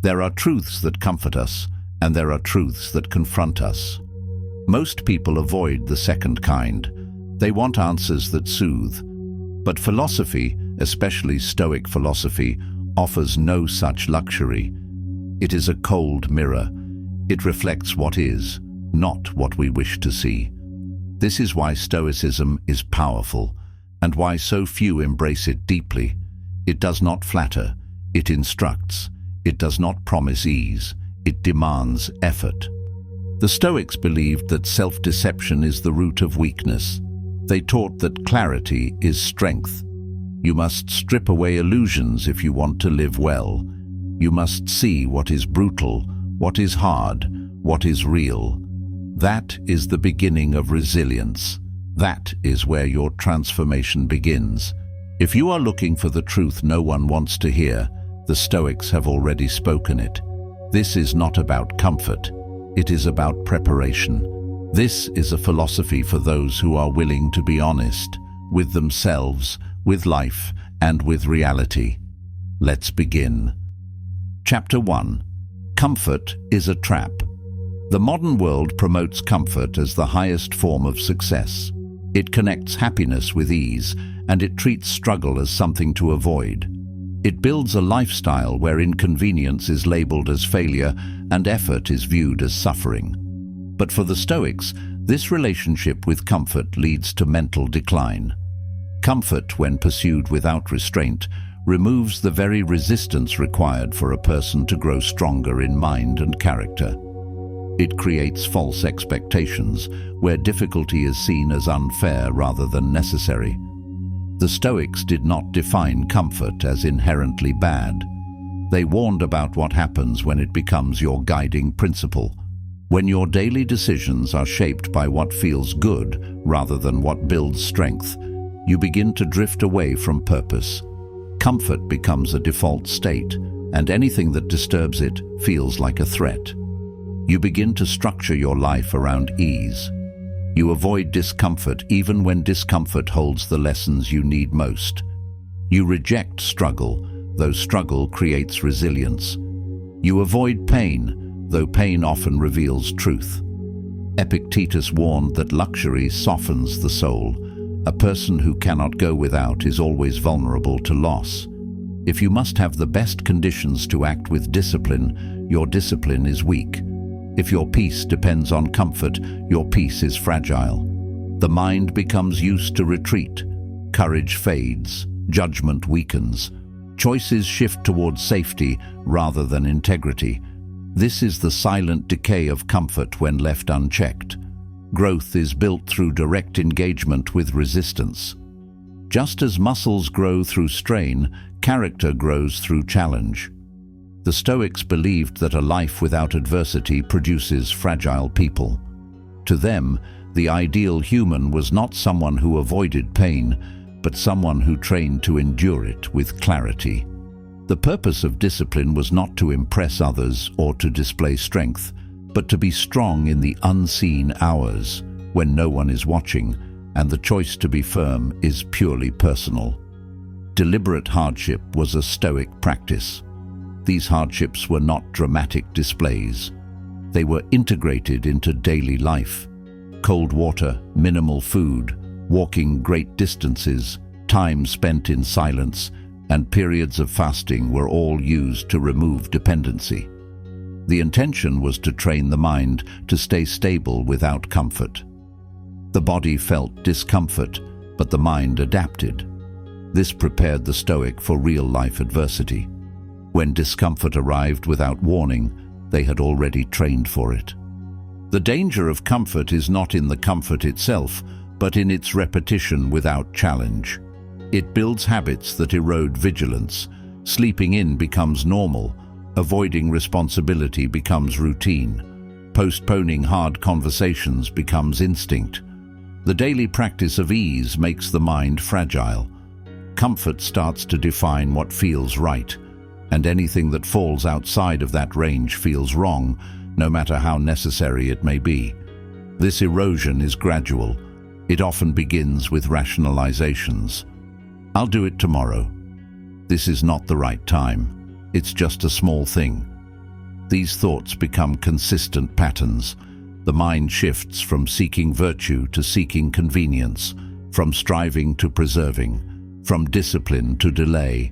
There are truths that comfort us, and there are truths that confront us. Most people avoid the second kind. They want answers that soothe. But philosophy, especially Stoic philosophy, offers no such luxury. It is a cold mirror. It reflects what is, not what we wish to see. This is why Stoicism is powerful, and why so few embrace it deeply. It does not flatter, it instructs. It does not promise ease, it demands effort. The Stoics believed that self-deception is the root of weakness. They taught that clarity is strength. You must strip away illusions if you want to live well. You must see what is brutal, what is hard, what is real. That is the beginning of resilience. That is where your transformation begins. If you are looking for the truth no one wants to hear, the Stoics have already spoken it. This is not about comfort. It is about preparation. This is a philosophy for those who are willing to be honest with themselves, with life, and with reality. Let's begin. Chapter 1. Comfort is a trap. The modern world promotes comfort as the highest form of success. It connects happiness with ease, and it treats struggle as something to avoid. It builds a lifestyle where inconvenience is labeled as failure and effort is viewed as suffering. But for the Stoics, this relationship with comfort leads to mental decline. Comfort, when pursued without restraint, removes the very resistance required for a person to grow stronger in mind and character. It creates false expectations, where difficulty is seen as unfair rather than necessary. The Stoics did not define comfort as inherently bad. They warned about what happens when it becomes your guiding principle. When your daily decisions are shaped by what feels good rather than what builds strength, you begin to drift away from purpose. Comfort becomes a default state, and anything that disturbs it feels like a threat. You begin to structure your life around ease. You avoid discomfort even when discomfort holds the lessons you need most. You reject struggle, though struggle creates resilience. You avoid pain, though pain often reveals truth. Epictetus warned that luxury softens the soul. A person who cannot go without is always vulnerable to loss. If you must have the best conditions to act with discipline, your discipline is weak. If your peace depends on comfort, your peace is fragile. The mind becomes used to retreat. Courage fades. Judgment weakens. Choices shift towards safety rather than integrity. This is the silent decay of comfort when left unchecked. Growth is built through direct engagement with resistance. Just as muscles grow through strain, character grows through challenge. The Stoics believed that a life without adversity produces fragile people. To them, the ideal human was not someone who avoided pain, but someone who trained to endure it with clarity. The purpose of discipline was not to impress others or to display strength, but to be strong in the unseen hours, when no one is watching, and the choice to be firm is purely personal. Deliberate hardship was a Stoic practice. These hardships were not dramatic displays. They were integrated into daily life. Cold water, minimal food, walking great distances, time spent in silence, and periods of fasting were all used to remove dependency. The intention was to train the mind to stay stable without comfort. The body felt discomfort, but the mind adapted. This prepared the Stoic for real-life adversity. When discomfort arrived without warning, they had already trained for it. The danger of comfort is not in the comfort itself, but in its repetition without challenge. It builds habits that erode vigilance. Sleeping in becomes normal. Avoiding responsibility becomes routine. Postponing hard conversations becomes instinct. The daily practice of ease makes the mind fragile. Comfort starts to define what feels right, and anything that falls outside of that range feels wrong, no matter how necessary it may be. This erosion is gradual. It often begins with rationalizations. I'll do it tomorrow. This is not the right time. It's just a small thing. these thoughts become consistent patterns. The mind shifts from seeking virtue to seeking convenience, from striving to preserving, from discipline to delay.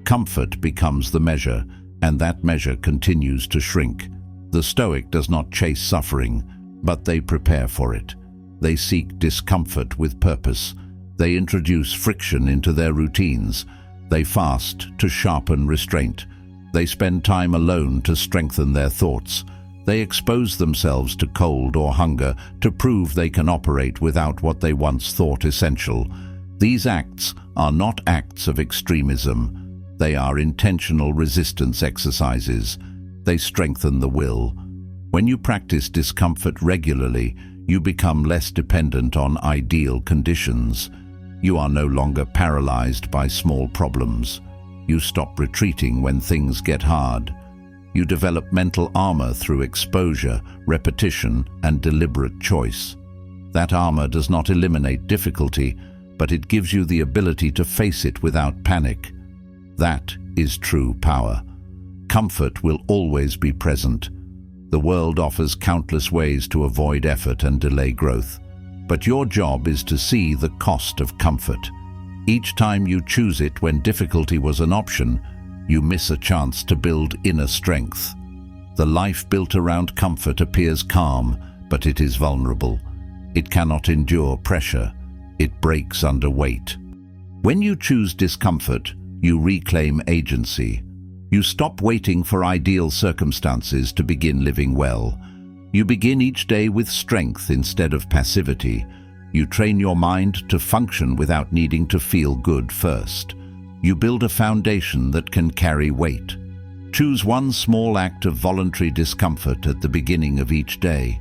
Comfort becomes the measure, and that measure continues to shrink. The Stoic does not chase suffering, but they prepare for it. They seek discomfort with purpose. They introduce friction into their routines. They fast to sharpen restraint. They spend time alone to strengthen their thoughts. They expose themselves to cold or hunger to prove they can operate without what they once thought essential. These acts are not acts of extremism. They are intentional resistance exercises. They strengthen the will. When you practice discomfort regularly, you become less dependent on ideal conditions. You are no longer paralyzed by small problems. You stop retreating when things get hard. You develop mental armor through exposure, repetition, and deliberate choice. That armor does not eliminate difficulty, but it gives you the ability to face it without panic. That is true power. Comfort will always be present. The world offers countless ways to avoid effort and delay growth. But your job is to see the cost of comfort. Each time you choose it when difficulty was an option, you miss a chance to build inner strength. The life built around comfort appears calm, but it is vulnerable. It cannot endure pressure. It breaks under weight. When you choose discomfort, you reclaim agency. You stop waiting for ideal circumstances to begin living well. You begin each day with strength instead of passivity. You train your mind to function without needing to feel good first. You build a foundation that can carry weight. Choose one small act of voluntary discomfort at the beginning of each day.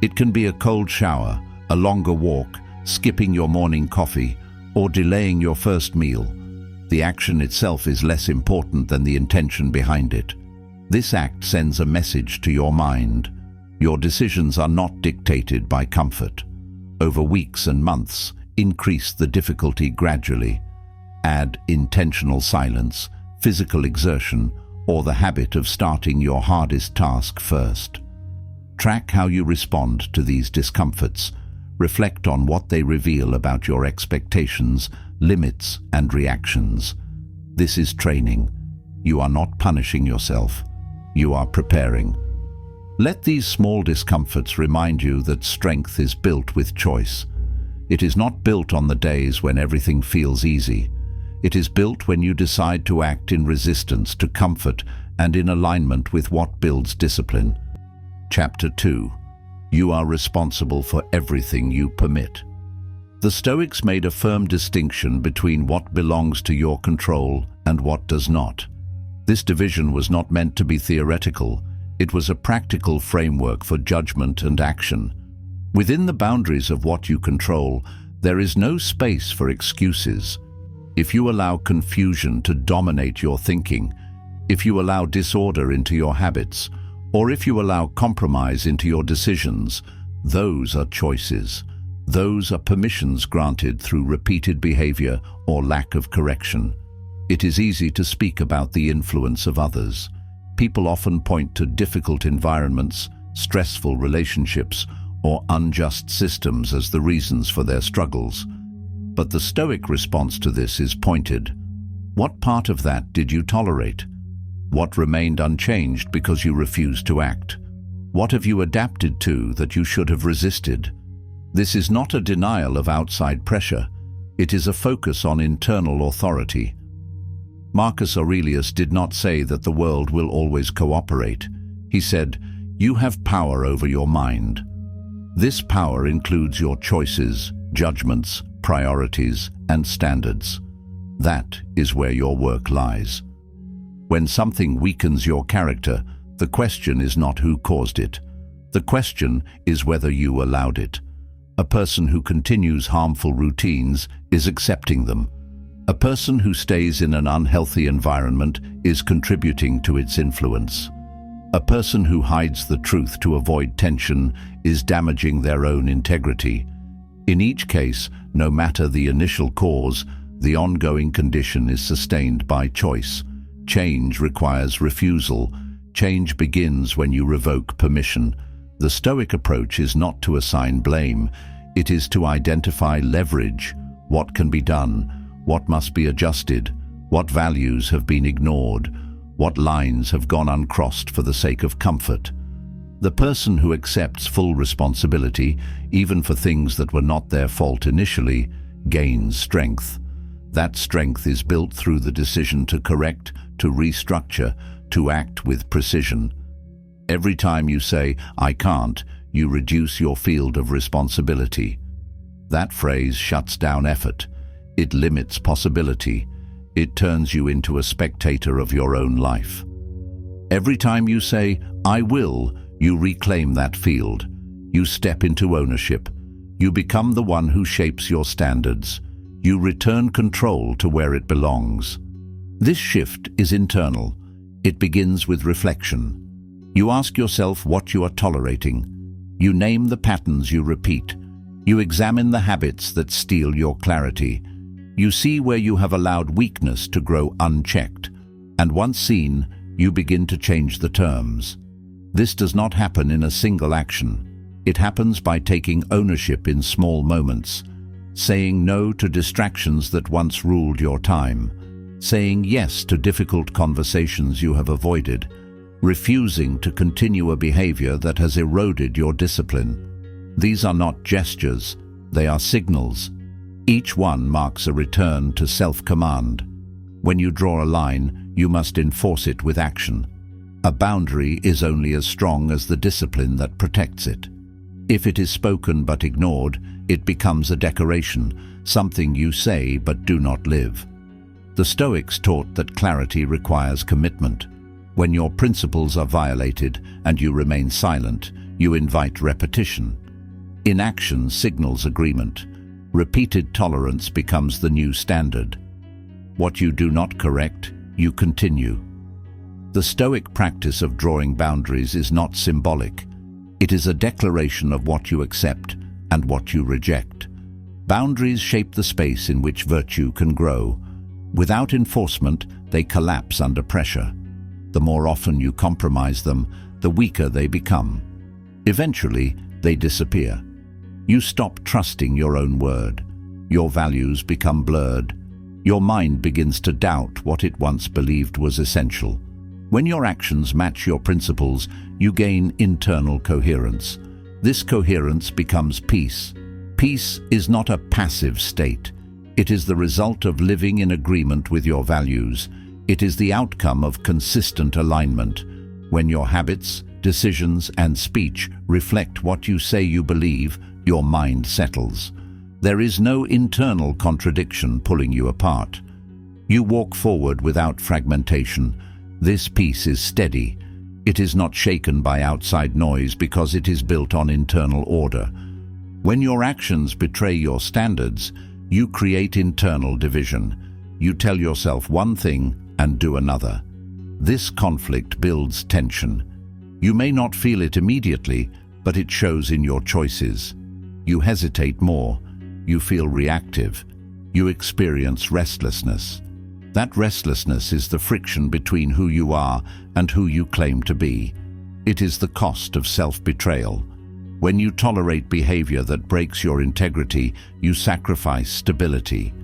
It can be a cold shower, a longer walk, skipping your morning coffee, or delaying your first meal. The action itself is less important than the intention behind it. This act sends a message to your mind. Your decisions are not dictated by comfort. Over weeks and months, increase the difficulty gradually. Add intentional silence, physical exertion, or the habit of starting your hardest task first. Track how you respond to these discomforts. Reflect on what they reveal about your expectations, limits, and reactions. This is training. You are not punishing yourself. You are preparing. Let these small discomforts remind you that strength is built with choice. It is not built on the days when everything feels easy. It is built when you decide to act in resistance to comfort and in alignment with what builds discipline. Chapter 2. You are responsible for everything you permit. The Stoics made a firm distinction between what belongs to your control and what does not. This division was not meant to be theoretical. It was a practical framework for judgment and action. Within the boundaries of what you control, there is no space for excuses. If you allow confusion to dominate your thinking, if you allow disorder into your habits, or if you allow compromise into your decisions, those are choices. Those are permissions granted through repeated behavior or lack of correction. It is easy to speak about the influence of others. People often point to difficult environments, stressful relationships, or unjust systems as the reasons for their struggles. But the Stoic response to this is pointed. What part of that did you tolerate? What remained unchanged because you refused to act? What have you adapted to that you should have resisted? This is not a denial of outside pressure. It is a focus on internal authority. Marcus Aurelius did not say that the world will always cooperate. He said, "You have power over your mind." This power includes your choices, judgments, priorities, and standards. That is where your work lies. When something weakens your character, the question is not who caused it. The question is whether you allowed it. A person who continues harmful routines is accepting them. A person who stays in an unhealthy environment is contributing to its influence. A person who hides the truth to avoid tension is damaging their own integrity. In each case, no matter the initial cause, the ongoing condition is sustained by choice. Change requires refusal. Change begins when you revoke permission. The Stoic approach is not to assign blame, it is to identify leverage, what can be done, what must be adjusted, what values have been ignored, what lines have gone uncrossed for the sake of comfort. The person who accepts full responsibility, even for things that were not their fault initially, gains strength. That strength is built through the decision to correct, to restructure, to act with precision. Every time you say, "I can't," you reduce your field of responsibility. That phrase shuts down effort. It limits possibility. It turns you into a spectator of your own life. Every time you say, "I will," you reclaim that field. You step into ownership. You become the one who shapes your standards. You return control to where it belongs. This shift is internal. It begins with reflection. You ask yourself what you are tolerating. You name the patterns you repeat. You examine the habits that steal your clarity. You see where you have allowed weakness to grow unchecked. And once seen, you begin to change the terms. This does not happen in a single action. It happens by taking ownership in small moments, saying no to distractions that once ruled your time, saying yes to difficult conversations you have avoided, refusing to continue a behavior that has eroded your discipline. These are not gestures, they are signals. Each one marks a return to self-command. When you draw a line, you must enforce it with action. A boundary is only as strong as the discipline that protects it. If it is spoken but ignored, it becomes a decoration, something you say but do not live. The Stoics taught that clarity requires commitment. When your principles are violated and you remain silent, you invite repetition. Inaction signals agreement. Repeated tolerance becomes the new standard. What you do not correct, you continue. The Stoic practice of drawing boundaries is not symbolic. It is a declaration of what you accept and what you reject. Boundaries shape the space in which virtue can grow. Without enforcement, they collapse under pressure. The more often you compromise them, the weaker they become. Eventually, they disappear. You stop trusting your own word. Your values become blurred. Your mind begins to doubt what it once believed was essential. When your actions match your principles, you gain internal coherence. This coherence becomes peace. Peace is not a passive state. It is the result of living in agreement with your values. It is the outcome of consistent alignment. When your habits, decisions, and speech reflect what you say you believe, your mind settles. There is no internal contradiction pulling you apart. You walk forward without fragmentation. This peace is steady. It is not shaken by outside noise because it is built on internal order. When your actions betray your standards, you create internal division. You tell yourself one thing and do another. This conflict builds tension. You may not feel it immediately, but it shows in your choices. You hesitate more. You feel reactive. You experience restlessness. That restlessness is the friction between who you are and who you claim to be. It is the cost of self-betrayal. When you tolerate behavior that breaks your integrity, you sacrifice stability.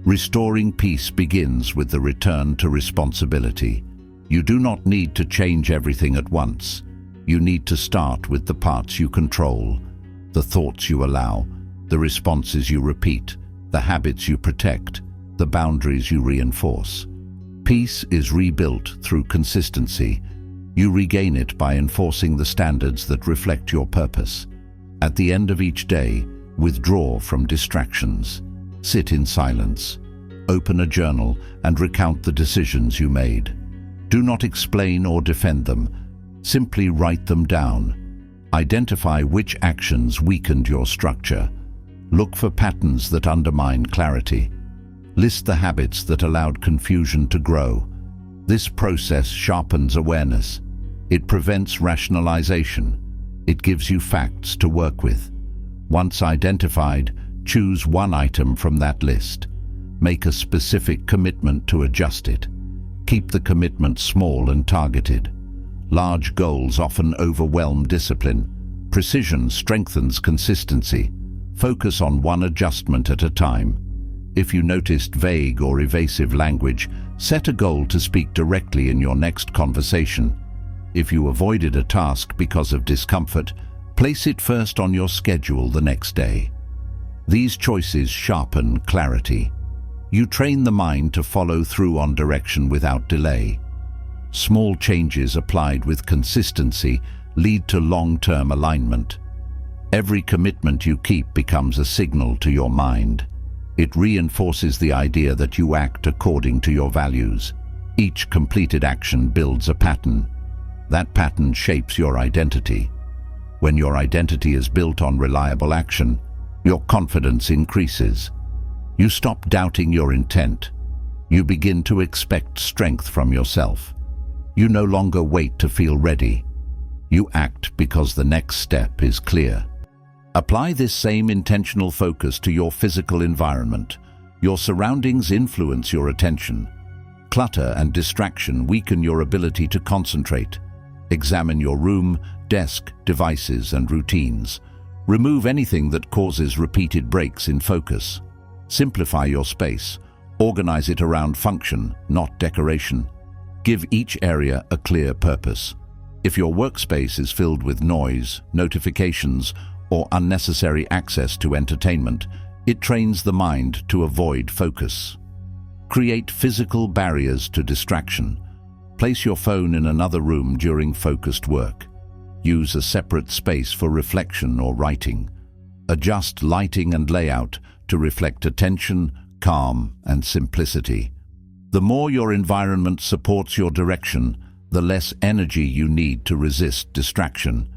Restoring peace begins with the return to responsibility. You do not need to change everything at once. You need to start with the parts you control, the thoughts you allow, the responses you repeat, the habits you protect, the boundaries you reinforce. Peace is rebuilt through consistency. You regain it by enforcing the standards that reflect your purpose. At the end of each day, withdraw from distractions. Sit in silence. Open a journal and recount the decisions you made. Do not explain or defend them. Simply write them down. Identify which actions weakened your structure. Look for patterns that undermine clarity. List the habits that allowed confusion to grow. This process sharpens awareness. It prevents rationalization. It gives you facts to work with. Once identified, choose one item from that list. Make a specific commitment to adjust it. Keep the commitment small and targeted. Large goals often overwhelm discipline. Precision strengthens consistency. Focus on one adjustment at a time. If you noticed vague or evasive language, set a goal to speak directly in your next conversation. If you avoided a task because of discomfort, place it first on your schedule the next day. These choices sharpen clarity. You train the mind to follow through on direction without delay. Small changes applied with consistency lead to long-term alignment. Every commitment you keep becomes a signal to your mind. It reinforces the idea that you act according to your values. Each completed action builds a pattern. That pattern shapes your identity. When your identity is built on reliable action, your confidence increases. You stop doubting your intent. You begin to expect strength from yourself. You no longer wait to feel ready. You act because the next step is clear. Apply this same intentional focus to your physical environment. Your surroundings influence your attention. Clutter and distraction weaken your ability to concentrate. Examine your room, desk, devices, and routines. Remove anything that causes repeated breaks in focus. Simplify your space. Organize it around function, not decoration. Give each area a clear purpose. If your workspace is filled with noise, notifications, or unnecessary access to entertainment, it trains the mind to avoid focus. Create physical barriers to distraction. Place your phone in another room during focused work. Use a separate space for reflection or writing. Adjust lighting and layout to reflect attention, calm, and simplicity. The more your environment supports your direction, the less energy you need to resist distraction.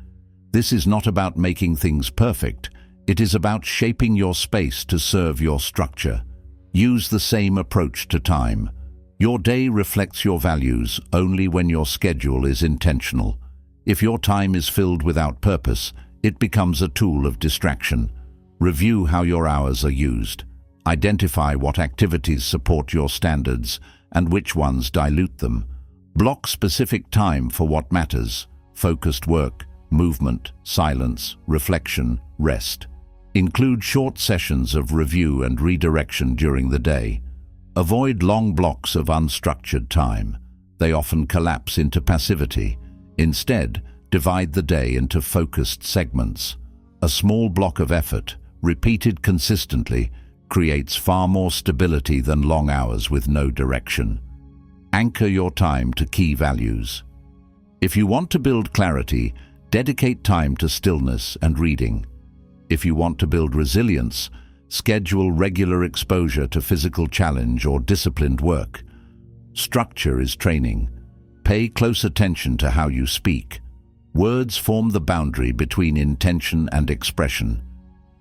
This is not about making things perfect. It is about shaping your space to serve your structure. Use the same approach to time. Your day reflects your values only when your schedule is intentional. If your time is filled without purpose, it becomes a tool of distraction. Review how your hours are used. Identify what activities support your standards and which ones dilute them. Block specific time for what matters: focused work, movement, silence, reflection, rest. Include short sessions of review and redirection during the day. Avoid long blocks of unstructured time. They often collapse into passivity. Instead, divide the day into focused segments. A small block of effort, repeated consistently, creates far more stability than long hours with no direction. Anchor your time to key values. If you want to build clarity, dedicate time to stillness and reading. If you want to build resilience, schedule regular exposure to physical challenge or disciplined work. Structure is training. Pay close attention to how you speak. Words form the boundary between intention and expression.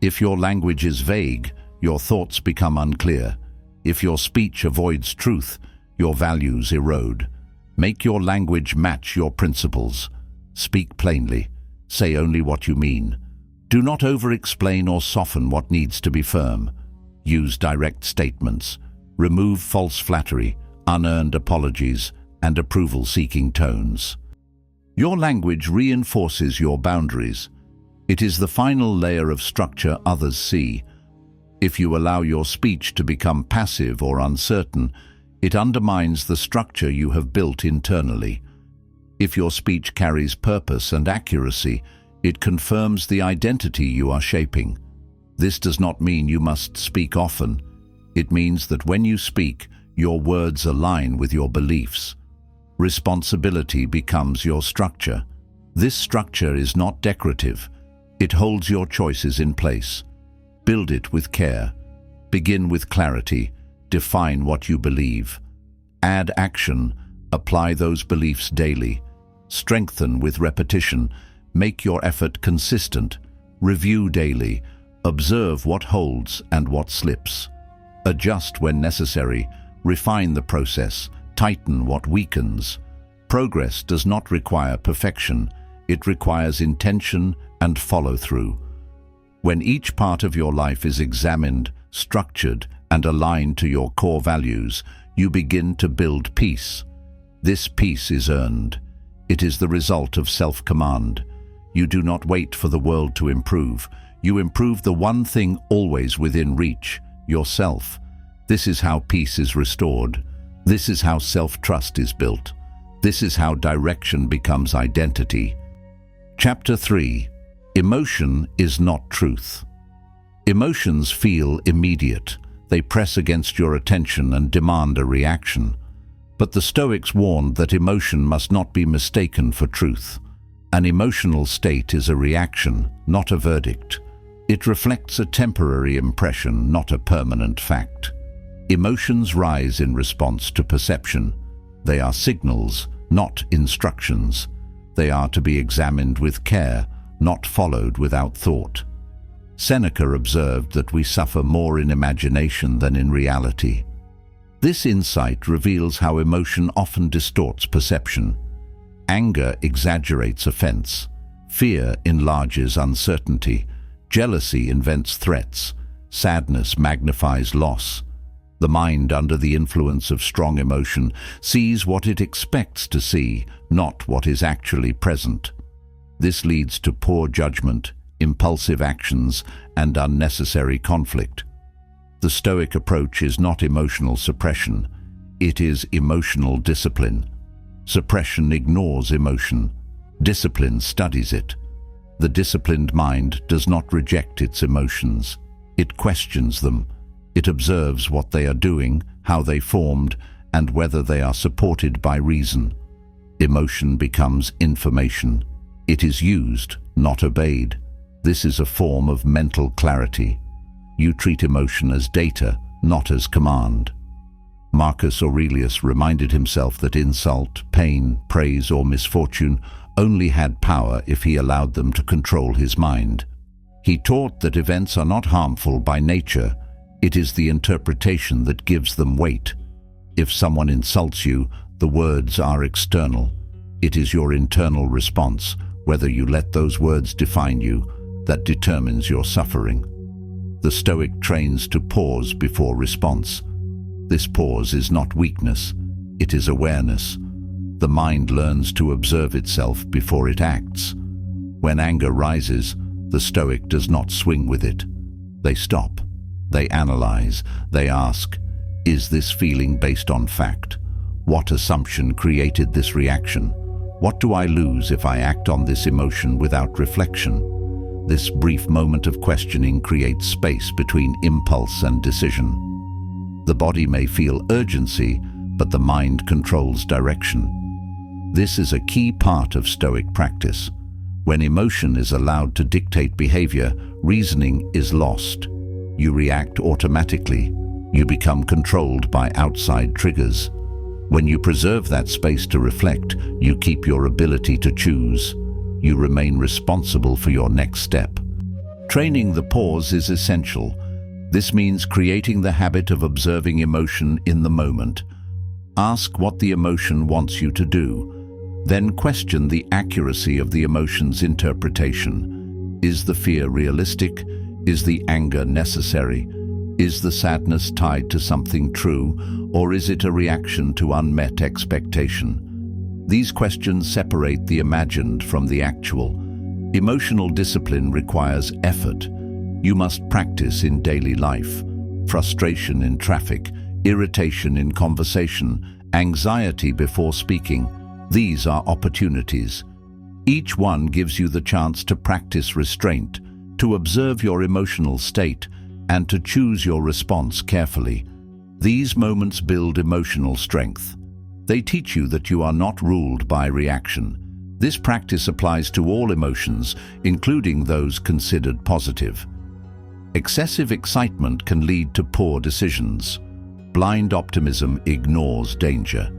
If your language is vague, your thoughts become unclear. If your speech avoids truth, your values erode. Make your language match your principles. Speak plainly. Say only what you mean. Do not over-explain or soften what needs to be firm. Use direct statements. Remove false flattery, unearned apologies, and approval-seeking tones. Your language reinforces your boundaries. It is the final layer of structure others see. If you allow your speech to become passive or uncertain, it undermines the structure you have built internally. If your speech carries purpose and accuracy, it confirms the identity you are shaping. This does not mean you must speak often. It means that when you speak, your words align with your beliefs. Responsibility becomes your structure. This structure is not decorative. It holds your choices in place. Build it with care. Begin with clarity. Define what you believe. Add action. Apply those beliefs daily. Strengthen with repetition. Make your effort consistent. Review daily. Observe what holds and what slips. Adjust when necessary. Refine the process. Tighten what weakens. Progress does not require perfection. It requires intention and follow-through. When each part of your life is examined, structured, and aligned to your core values, you begin to build peace. This peace is earned. It is the result of self-command. You do not wait for the world to improve. You improve the one thing always within reach, yourself. This is how peace is restored. This is how self-trust is built. This is how direction becomes identity. Chapter 3. Emotion is not truth. Emotions feel immediate. They press against your attention and demand a reaction. But the Stoics warned that emotion must not be mistaken for truth. An emotional state is a reaction, not a verdict. It reflects a temporary impression, not a permanent fact. Emotions rise in response to perception. They are signals, not instructions. They are to be examined with care, not followed without thought. Seneca observed that we suffer more in imagination than in reality. This insight reveals how emotion often distorts perception. Anger exaggerates offense. Fear enlarges uncertainty. Jealousy invents threats. Sadness magnifies loss. The mind, under the influence of strong emotion, sees what it expects to see, not what is actually present. This leads to poor judgment, impulsive actions, and unnecessary conflict. The Stoic approach is not emotional suppression. It is emotional discipline. Suppression ignores emotion. Discipline studies it. The disciplined mind does not reject its emotions. It questions them. It observes what they are doing, how they formed, and whether they are supported by reason. Emotion becomes information. It is used, not obeyed. This is a form of mental clarity. You treat emotion as data, not as command. Marcus Aurelius reminded himself that insult, pain, praise, or misfortune only had power if he allowed them to control his mind. He taught that events are not harmful by nature. It is the interpretation that gives them weight. If someone insults you, the words are external. It is your internal response, whether you let those words define you, that determines your suffering. The Stoic trains to pause before response. This pause is not weakness, it is awareness. The mind learns to observe itself before it acts. When anger rises, the Stoic does not swing with it. They stop. They analyze. They ask, is this feeling based on fact? What assumption created this reaction? What do I lose if I act on this emotion without reflection? This brief moment of questioning creates space between impulse and decision. The body may feel urgency, but the mind controls direction. This is a key part of Stoic practice. When emotion is allowed to dictate behavior, reasoning is lost. You react automatically. You become controlled by outside triggers. When you preserve that space to reflect, you keep your ability to choose. You remain responsible for your next step. Training the pause is essential. This means creating the habit of observing emotion in the moment. Ask what the emotion wants you to do. Then question the accuracy of the emotion's interpretation. Is the fear realistic? Is the anger necessary? Is the sadness tied to something true, or is it a reaction to unmet expectation? These questions separate the imagined from the actual. Emotional discipline requires effort. You must practice in daily life. Frustration in traffic, irritation in conversation, anxiety before speaking. These are opportunities. Each one gives you the chance to practice restraint, to observe your emotional state, and to choose your response carefully. These moments build emotional strength. They teach you that you are not ruled by reaction. This practice applies to all emotions, including those considered positive. Excessive excitement can lead to poor decisions. Blind optimism ignores danger.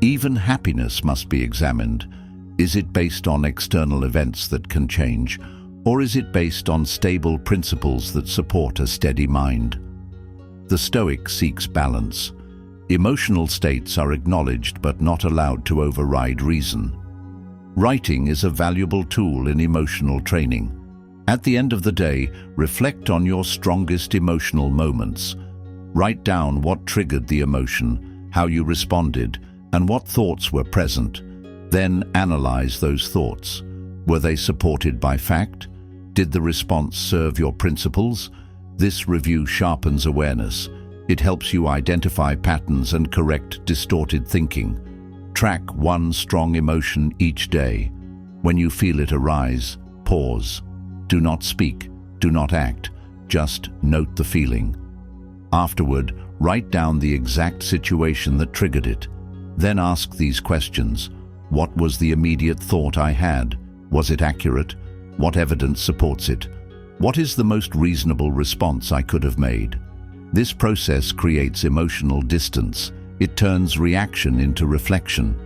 Even happiness must be examined. Is it based on external events that can change, or is it based on stable principles that support a steady mind? The Stoic seeks balance. Emotional states are acknowledged but not allowed to override reason. Writing is a valuable tool in emotional training. At the end of the day, reflect on your strongest emotional moments. Write down what triggered the emotion, how you responded, and what thoughts were present. Then analyze those thoughts. Were they supported by fact? Did the response serve your principles? This review sharpens awareness. It helps you identify patterns and correct distorted thinking. Track one strong emotion each day. When you feel it arise, pause. Do not speak, do not act, just note the feeling. Afterward, write down the exact situation that triggered it. Then ask these questions. What was the immediate thought I had? Was it accurate? What evidence supports it? What is the most reasonable response I could have made? This process creates emotional distance. It turns reaction into reflection.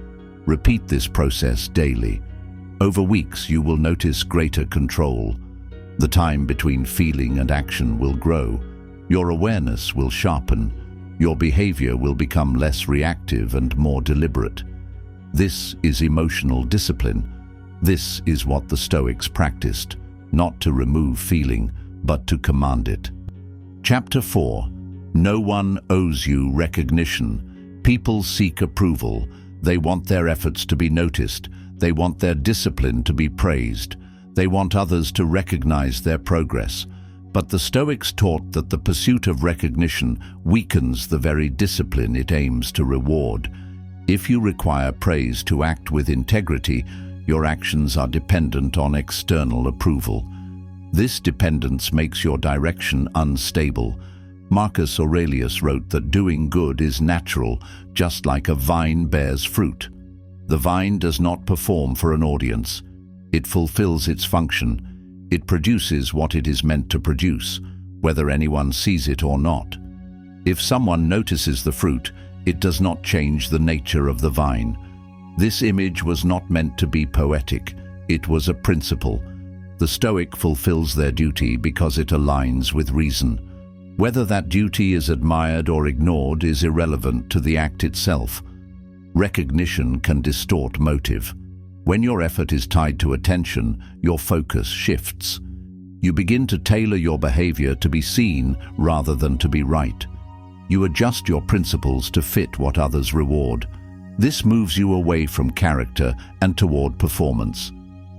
Repeat this process daily. Over weeks, you will notice greater control. The time between feeling and action will grow. Your awareness will sharpen. Your behavior will become less reactive and more deliberate. This is emotional discipline. This is what the Stoics practiced, not to remove feeling, but to command it. Chapter 4. No one owes you recognition. People seek approval. They want their efforts to be noticed. They want their discipline to be praised. They want others to recognize their progress. But the Stoics taught that the pursuit of recognition weakens the very discipline it aims to reward. If you require praise to act with integrity, your actions are dependent on external approval. This dependence makes your direction unstable. Marcus Aurelius wrote that doing good is natural, just like a vine bears fruit. The vine does not perform for an audience. It fulfills its function. It produces what it is meant to produce, whether anyone sees it or not. If someone notices the fruit, it does not change the nature of the vine. This image was not meant to be poetic. It was a principle. The Stoic fulfills their duty because it aligns with reason. Whether that duty is admired or ignored is irrelevant to the act itself. Recognition can distort motive. When your effort is tied to attention, your focus shifts. You begin to tailor your behavior to be seen rather than to be right. You adjust your principles to fit what others reward. This moves you away from character and toward performance.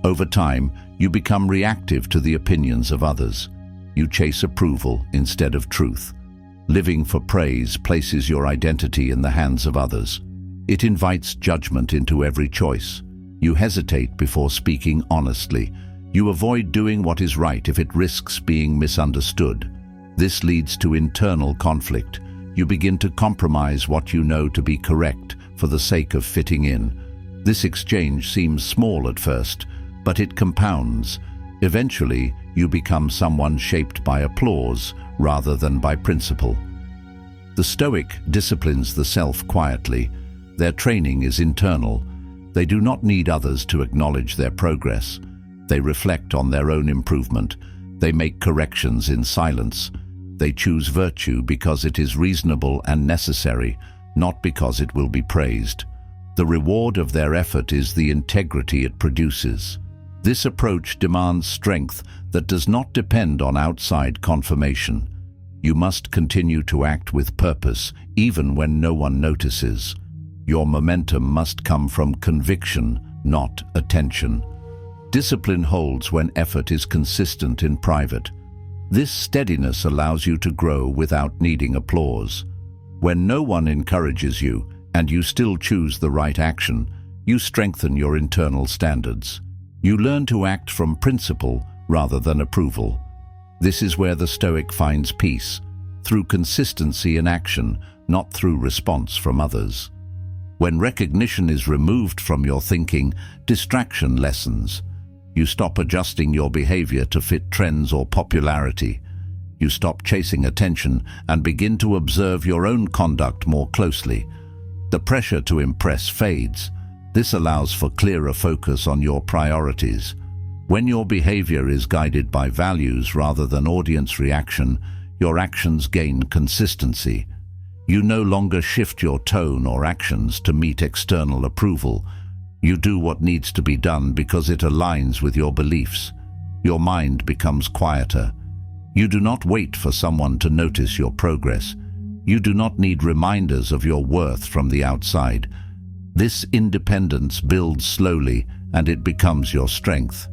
Over time, you become reactive to the opinions of others. You chase approval instead of truth. Living for praise places your identity in the hands of others. It invites judgment into every choice. You hesitate before speaking honestly. You avoid doing what is right if it risks being misunderstood. This leads to internal conflict. You begin to compromise what you know to be correct for the sake of fitting in. This exchange seems small at first, but it compounds. Eventually, you become someone shaped by applause rather than by principle. The Stoic disciplines the self quietly. Their training is internal. They do not need others to acknowledge their progress. They reflect on their own improvement. They make corrections in silence. They choose virtue because it is reasonable and necessary, not because it will be praised. The reward of their effort is the integrity it produces. This approach demands strength that does not depend on outside confirmation. You must continue to act with purpose, even when no one notices. Your momentum must come from conviction, not attention. Discipline holds when effort is consistent in private. This steadiness allows you to grow without needing applause. When no one encourages you, and you still choose the right action, you strengthen your internal standards. You learn to act from principle rather than approval. This is where the Stoic finds peace, through consistency in action, not through response from others. When recognition is removed from your thinking, distraction lessens. You stop adjusting your behavior to fit trends or popularity. You stop chasing attention and begin to observe your own conduct more closely. The pressure to impress fades. This allows for clearer focus on your priorities. When your behavior is guided by values rather than audience reaction, your actions gain consistency. You no longer shift your tone or actions to meet external approval. You do what needs to be done because it aligns with your beliefs. Your mind becomes quieter. You do not wait for someone to notice your progress. You do not need reminders of your worth from the outside. This independence builds slowly, and it becomes your strength.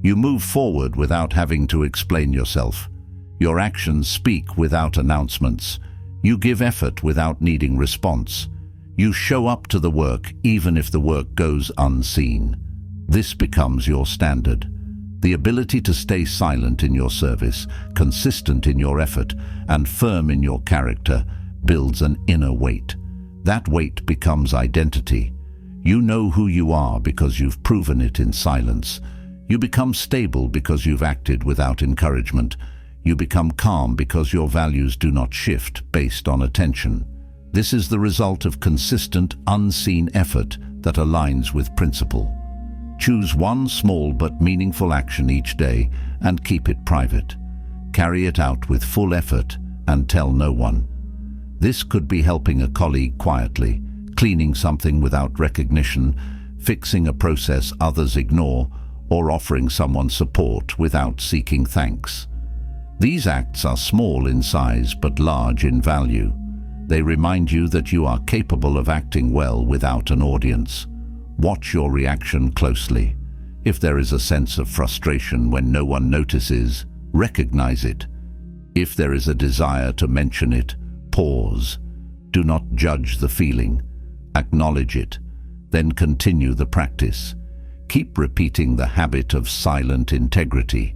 You move forward without having to explain yourself. Your actions speak without announcements. You give effort without needing response. You show up to the work even if the work goes unseen. This becomes your standard. The ability to stay silent in your service, consistent in your effort, and firm in your character builds an inner weight. That weight becomes identity. You know who you are because you've proven it in silence. You become stable because you've acted without encouragement. You become calm because your values do not shift based on attention. This is the result of consistent, unseen effort that aligns with principle. Choose one small but meaningful action each day and keep it private. Carry it out with full effort and tell no one. This could be helping a colleague quietly, cleaning something without recognition, fixing a process others ignore, or offering someone support without seeking thanks. These acts are small in size but large in value. They remind you that you are capable of acting well without an audience. Watch your reaction closely. If there is a sense of frustration when no one notices, recognize it. If there is a desire to mention it, pause. Do not judge the feeling. Acknowledge it. Then continue the practice. Keep repeating the habit of silent integrity.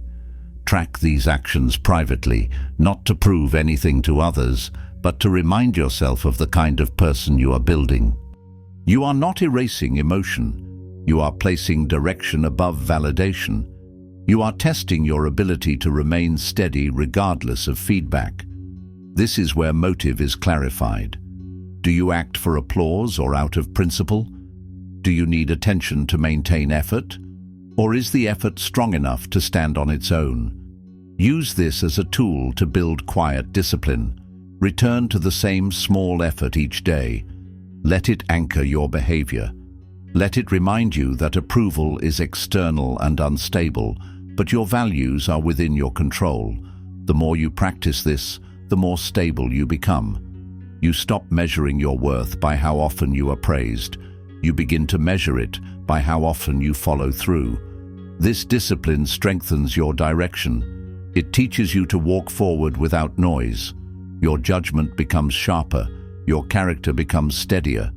Track these actions privately, not to prove anything to others, but to remind yourself of the kind of person you are building. You are not erasing emotion. You are placing direction above validation. You are testing your ability to remain steady regardless of feedback. This is where motive is clarified. Do you act for applause or out of principle? Do you need attention to maintain effort? Or is the effort strong enough to stand on its own? Use this as a tool to build quiet discipline. Return to the same small effort each day. Let it anchor your behavior. Let it remind you that approval is external and unstable, but your values are within your control. The more you practice this, the more stable you become. You stop measuring your worth by how often you are praised. You begin to measure it by how often you follow through. This discipline strengthens your direction. It teaches you to walk forward without noise. Your judgment becomes sharper. Your character becomes steadier.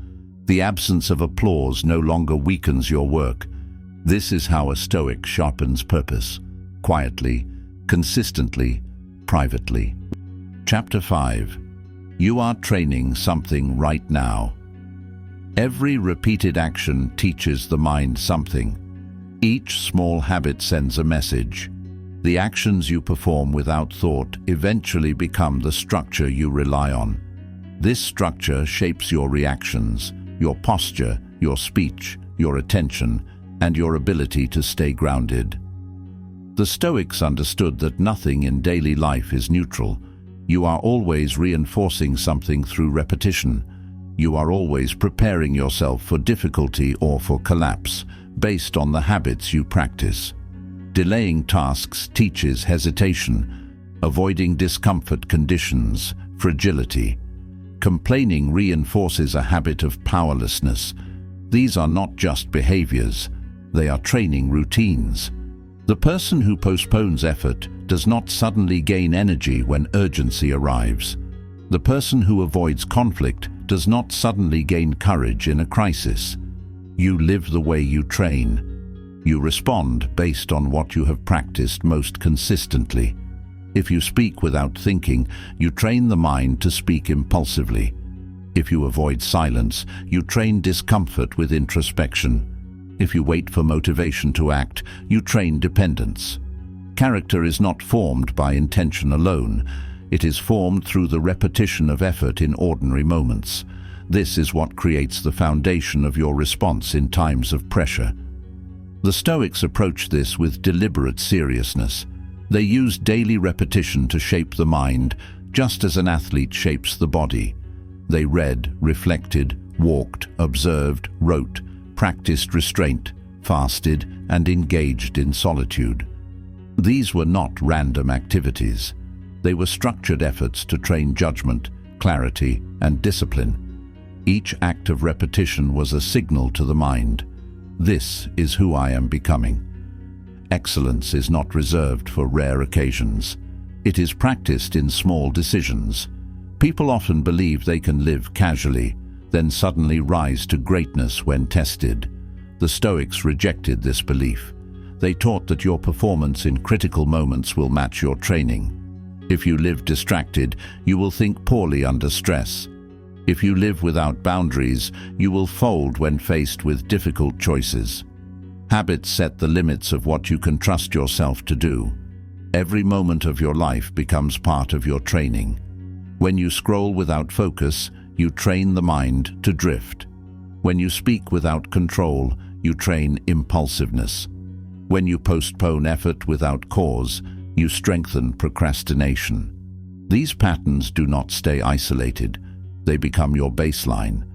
The absence of applause no longer weakens your work. This is how a Stoic sharpens purpose. Quietly, consistently, privately. Chapter 5. You are training something right now. Every repeated action teaches the mind something. Each small habit sends a message. The actions you perform without thought eventually become the structure you rely on. This structure shapes your reactions, your posture, your speech, your attention, and your ability to stay grounded. The Stoics understood that nothing in daily life is neutral. You are always reinforcing something through repetition. You are always preparing yourself for difficulty or for collapse, based on the habits you practice. Delaying tasks teaches hesitation, avoiding discomfort conditions, fragility. Complaining reinforces a habit of powerlessness. These are not just behaviors, they are training routines. The person who postpones effort does not suddenly gain energy when urgency arrives. The person who avoids conflict does not suddenly gain courage in a crisis. You live the way you train. You respond based on what you have practiced most consistently. If you speak without thinking, you train the mind to speak impulsively. If you avoid silence, you train discomfort with introspection. If you wait for motivation to act, you train dependence. Character is not formed by intention alone. It is formed through the repetition of effort in ordinary moments. This is what creates the foundation of your response in times of pressure. The Stoics approach this with deliberate seriousness. They use daily repetition to shape the mind, just as an athlete shapes the body. They read, reflected, walked, observed, wrote, practiced restraint, fasted, and engaged in solitude. These were not random activities. They were structured efforts to train judgment, clarity, and discipline. Each act of repetition was a signal to the mind. This is who I am becoming. Excellence is not reserved for rare occasions. It is practiced in small decisions. People often believe they can live casually, then suddenly rise to greatness when tested. The Stoics rejected this belief. They taught that your performance in critical moments will match your training. If you live distracted, you will think poorly under stress. If you live without boundaries, you will fold when faced with difficult choices. Habits set the limits of what you can trust yourself to do. Every moment of your life becomes part of your training. When you scroll without focus, you train the mind to drift. When you speak without control, you train impulsiveness. When you postpone effort without cause, you strengthen procrastination. These patterns do not stay isolated. They become your baseline.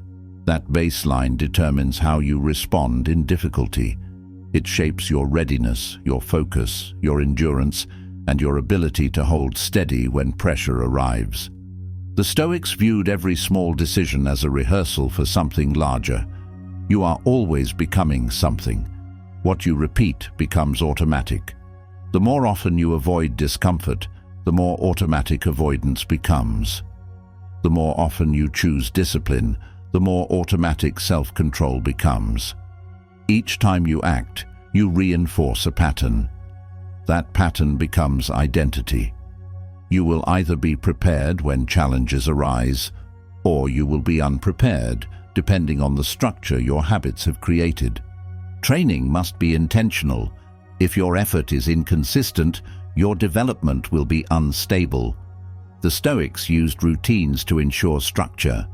That baseline determines how you respond in difficulty. It shapes your readiness, your focus, your endurance, and your ability to hold steady when pressure arrives. The Stoics viewed every small decision as a rehearsal for something larger. You are always becoming something. What you repeat becomes automatic. The more often you avoid discomfort, the more automatic avoidance becomes. The more often you choose discipline, the more automatic self-control becomes. Each time you act, you reinforce a pattern. That pattern becomes identity. You will either be prepared when challenges arise, or you will be unprepared, depending on the structure your habits have created. Training must be intentional. If your effort is inconsistent, your development will be unstable. The Stoics used routines to ensure structure.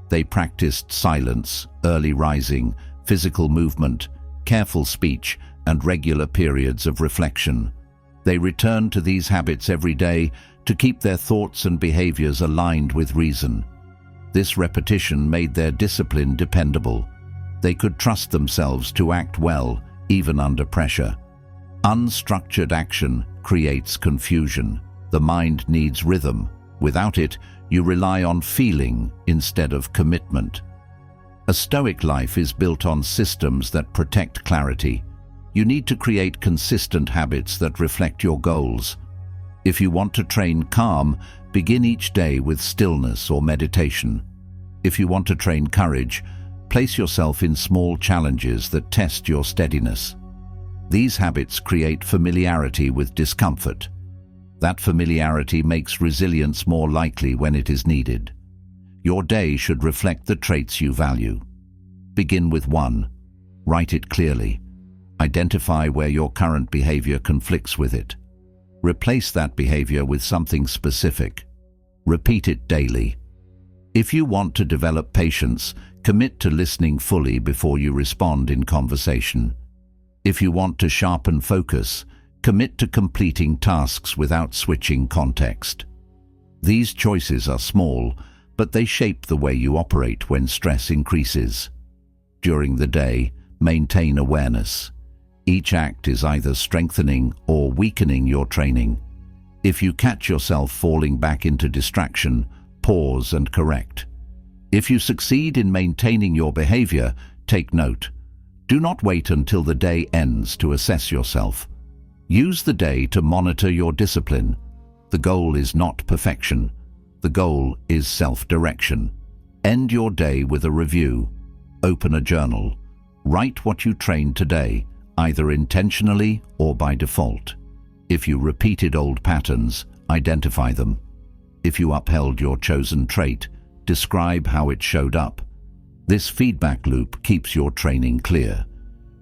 They practiced silence, early rising, physical movement, careful speech, and regular periods of reflection. They returned to these habits every day to keep their thoughts and behaviors aligned with reason. This repetition made their discipline dependable. They could trust themselves to act well, even under pressure. Unstructured action creates confusion. The mind needs rhythm. Without it, you rely on feeling instead of commitment. A Stoic life is built on systems that protect clarity. You need to create consistent habits that reflect your goals. If you want to train calm, begin each day with stillness or meditation. If you want to train courage, place yourself in small challenges that test your steadiness. These habits create familiarity with discomfort. That familiarity makes resilience more likely when it is needed. Your day should reflect the traits you value. Begin with 1. Write it clearly. Identify where your current behavior conflicts with it. Replace that behavior with something specific. Repeat it daily. If you want to develop patience, commit to listening fully before you respond in conversation. If you want to sharpen focus, commit to completing tasks without switching context. These choices are small, but they shape the way you operate when stress increases. During the day, maintain awareness. Each act is either strengthening or weakening your training. If you catch yourself falling back into distraction, pause and correct. If you succeed in maintaining your behavior, take note. Do not wait until the day ends to assess yourself. Use the day to monitor your discipline. The goal is not perfection. The goal is self-direction. End your day with a review. Open a journal. Write what you trained today, either intentionally or by default. If you repeated old patterns, identify them. If you upheld your chosen trait, describe how it showed up. This feedback loop keeps your training clear.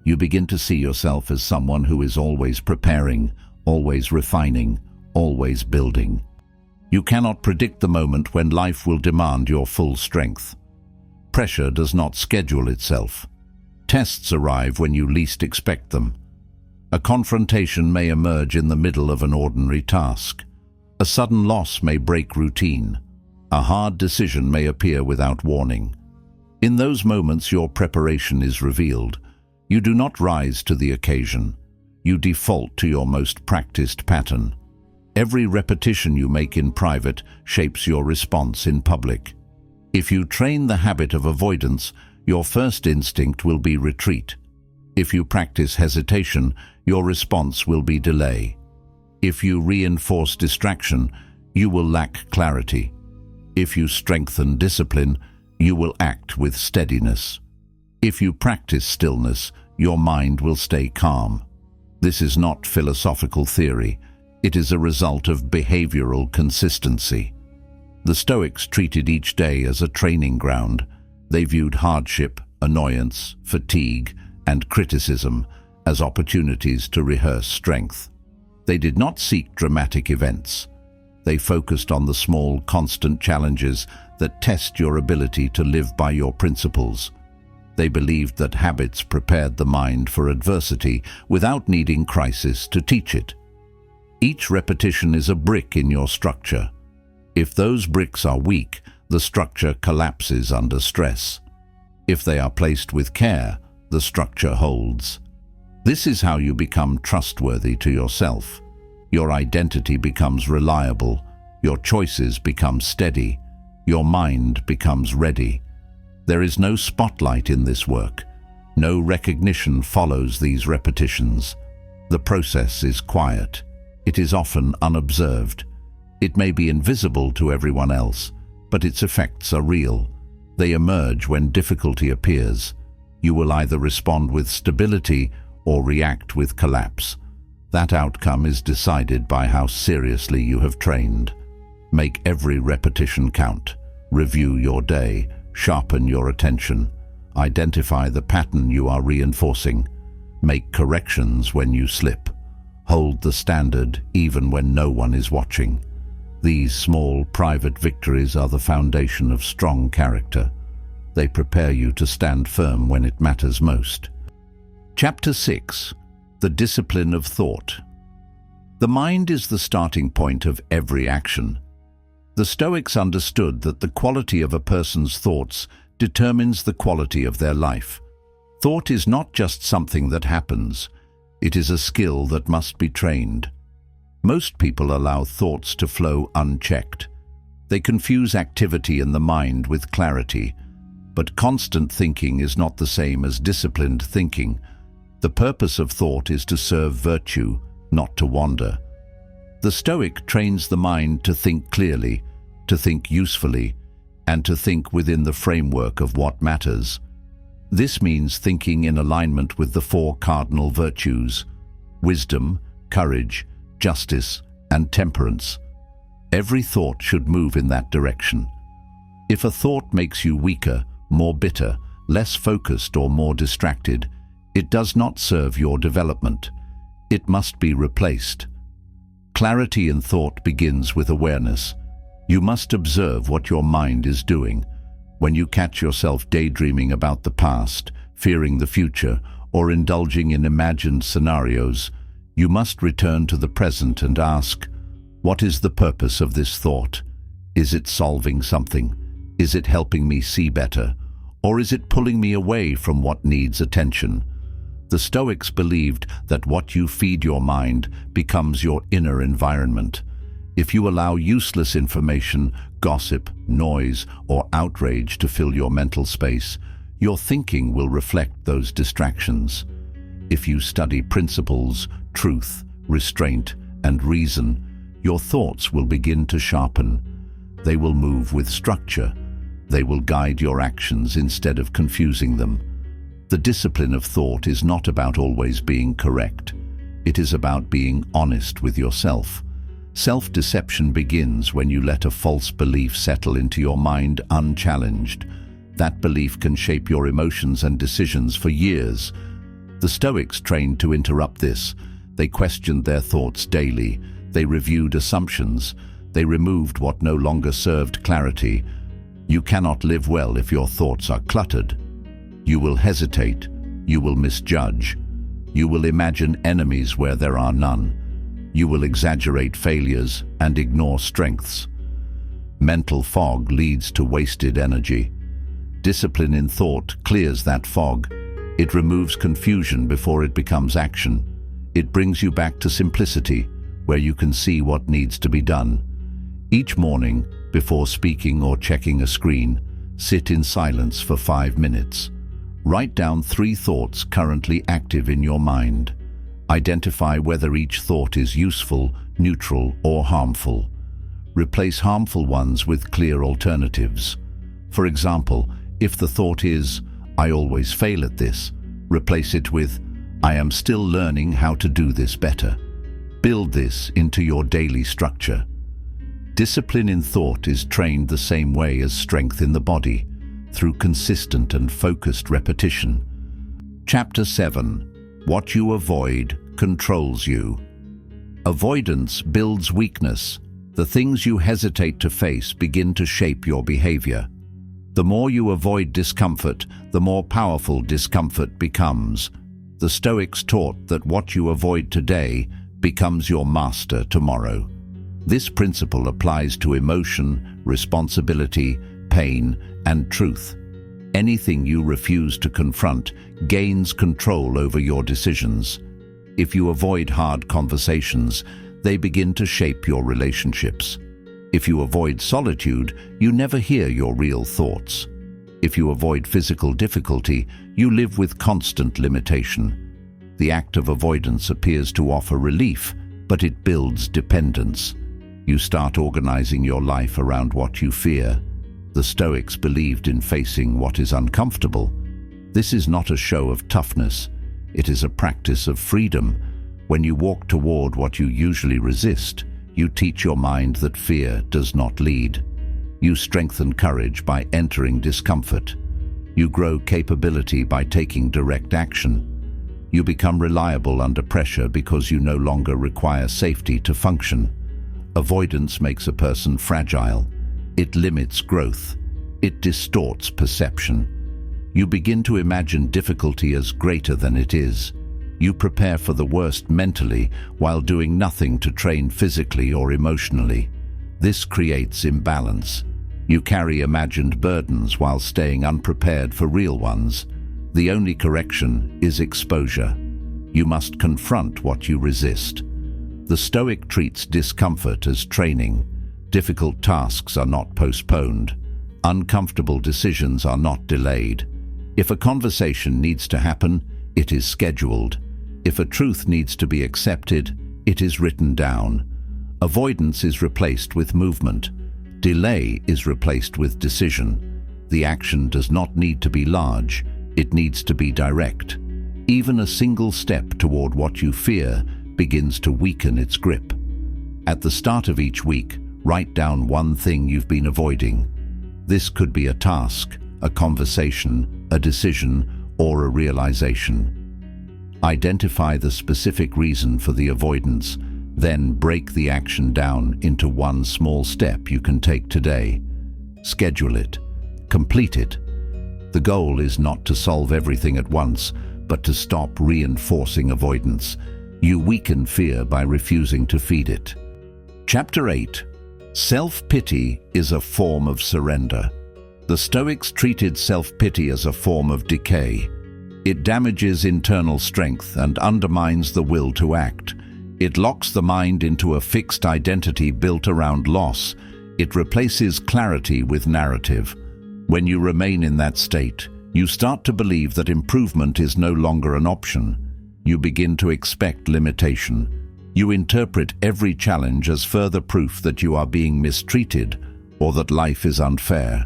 You begin to see yourself as someone who is always preparing, always refining, always building. You cannot predict the moment when life will demand your full strength. Pressure does not schedule itself. Tests arrive when you least expect them. A confrontation may emerge in the middle of an ordinary task. A sudden loss may break routine. A hard decision may appear without warning. In those moments, your preparation is revealed. You do not rise to the occasion. You default to your most practiced pattern. Every repetition you make in private shapes your response in public. If you train the habit of avoidance, your first instinct will be retreat. If you practice hesitation, your response will be delay. If you reinforce distraction, you will lack clarity. If you strengthen discipline, you will act with steadiness. If you practice stillness, your mind will stay calm. This is not philosophical theory. It is a result of behavioral consistency. The Stoics treated each day as a training ground. They viewed hardship, annoyance, fatigue, and criticism as opportunities to rehearse strength. They did not seek dramatic events. They focused on the small, constant challenges that test your ability to live by your principles. They believed that habits prepared the mind for adversity without needing crisis to teach it. Each repetition is a brick in your structure. If those bricks are weak, the structure collapses under stress. If they are placed with care, the structure holds. This is how you become trustworthy to yourself. Your identity becomes reliable, your choices become steady, your mind becomes ready. There is no spotlight in this work. No recognition follows these repetitions. The process is quiet. It is often unobserved. It may be invisible to everyone else, but its effects are real. They emerge when difficulty appears. You will either respond with stability or react with collapse. That outcome is decided by how seriously you have trained. Make every repetition count. Review your day. Sharpen your attention. Identify the pattern you are reinforcing. Make corrections when you slip. Hold the standard even when no one is watching. These small, private victories are the foundation of strong character. They prepare you to stand firm when it matters most. Chapter 6. The Discipline of Thought. The mind is the starting point of every action. The Stoics understood that the quality of a person's thoughts determines the quality of their life. Thought is not just something that happens. It is a skill that must be trained. Most people allow thoughts to flow unchecked. They confuse activity in the mind with clarity. But constant thinking is not the same as disciplined thinking. The purpose of thought is to serve virtue, not to wander. The Stoic trains the mind to think clearly, to think usefully, and to think within the framework of what matters. This means thinking in alignment with the four cardinal virtues: wisdom, courage, justice, and temperance. Every thought should move in that direction. If a thought makes you weaker, more bitter, less focused, or more distracted, it does not serve your development. It must be replaced. Clarity in thought begins with awareness. You must observe what your mind is doing. When you catch yourself daydreaming about the past, fearing the future, or indulging in imagined scenarios, you must return to the present and ask, what is the purpose of this thought? Is it solving something? Is it helping me see better? Or is it pulling me away from what needs attention? The Stoics believed that what you feed your mind becomes your inner environment. If you allow useless information, gossip, noise, or outrage to fill your mental space, your thinking will reflect those distractions. If you study principles, truth, restraint, and reason, your thoughts will begin to sharpen. They will move with structure. They will guide your actions instead of confusing them. The discipline of thought is not about always being correct. It is about being honest with yourself. Self-deception begins when you let a false belief settle into your mind unchallenged. That belief can shape your emotions and decisions for years. The Stoics trained to interrupt this. They questioned their thoughts daily. They reviewed assumptions. They removed what no longer served clarity. You cannot live well if your thoughts are cluttered. You will hesitate. You will misjudge. You will imagine enemies where there are none. You will exaggerate failures and ignore strengths. Mental fog leads to wasted energy. Discipline in thought clears that fog. It removes confusion before it becomes action. It brings you back to simplicity, where you can see what needs to be done. Each morning, before speaking or checking a screen, Sit in silence for 5 minutes. Write down 3 thoughts currently active in your mind. Identify whether each thought is useful, neutral, or harmful. Replace harmful ones with clear alternatives. For example, if the thought is, "I always fail at this," replace it with, "I am still learning how to do this better." Build this into your daily structure. Discipline in thought is trained the same way as strength in the body, through consistent and focused repetition. Chapter 7. What you avoid controls you. Avoidance builds weakness. The things you hesitate to face begin to shape your behavior. The more you avoid discomfort, the more powerful discomfort becomes. The Stoics taught that what you avoid today becomes your master tomorrow. This principle applies to emotion, responsibility, pain, and truth. Anything you refuse to confront gains control over your decisions. If you avoid hard conversations, they begin to shape your relationships. If you avoid solitude, you never hear your real thoughts. If you avoid physical difficulty, you live with constant limitation. The act of avoidance appears to offer relief, but it builds dependence. You start organizing your life around what you fear. The Stoics believed in facing what is uncomfortable. This is not a show of toughness. It is a practice of freedom. When you walk toward what you usually resist, you teach your mind that fear does not lead. You strengthen courage by entering discomfort. You grow capability by taking direct action. You become reliable under pressure because you no longer require safety to function. Avoidance makes a person fragile. It limits growth. It distorts perception. You begin to imagine difficulty as greater than it is. You prepare for the worst mentally while doing nothing to train physically or emotionally. This creates imbalance. You carry imagined burdens while staying unprepared for real ones. The only correction is exposure. You must confront what you resist. The Stoic treats discomfort as training. Difficult tasks are not postponed. Uncomfortable decisions are not delayed. If a conversation needs to happen, it is scheduled. If a truth needs to be accepted, it is written down. Avoidance is replaced with movement. Delay is replaced with decision. The action does not need to be large, it needs to be direct. Even a single step toward what you fear begins to weaken its grip. At the start of each week, write down one thing you've been avoiding. This could be a task, a conversation, a decision, or a realization. Identify the specific reason for the avoidance, then break the action down into one small step you can take today. Schedule it. Complete it. The goal is not to solve everything at once, but to stop reinforcing avoidance. You weaken fear by refusing to feed it. Chapter 8. Self-pity is a form of surrender. The Stoics treated self-pity as a form of decay. It damages internal strength and undermines the will to act. It locks the mind into a fixed identity built around loss. It replaces clarity with narrative. When you remain in that state, you start to believe that improvement is no longer an option. You begin to expect limitation. You interpret every challenge as further proof that you are being mistreated or that life is unfair.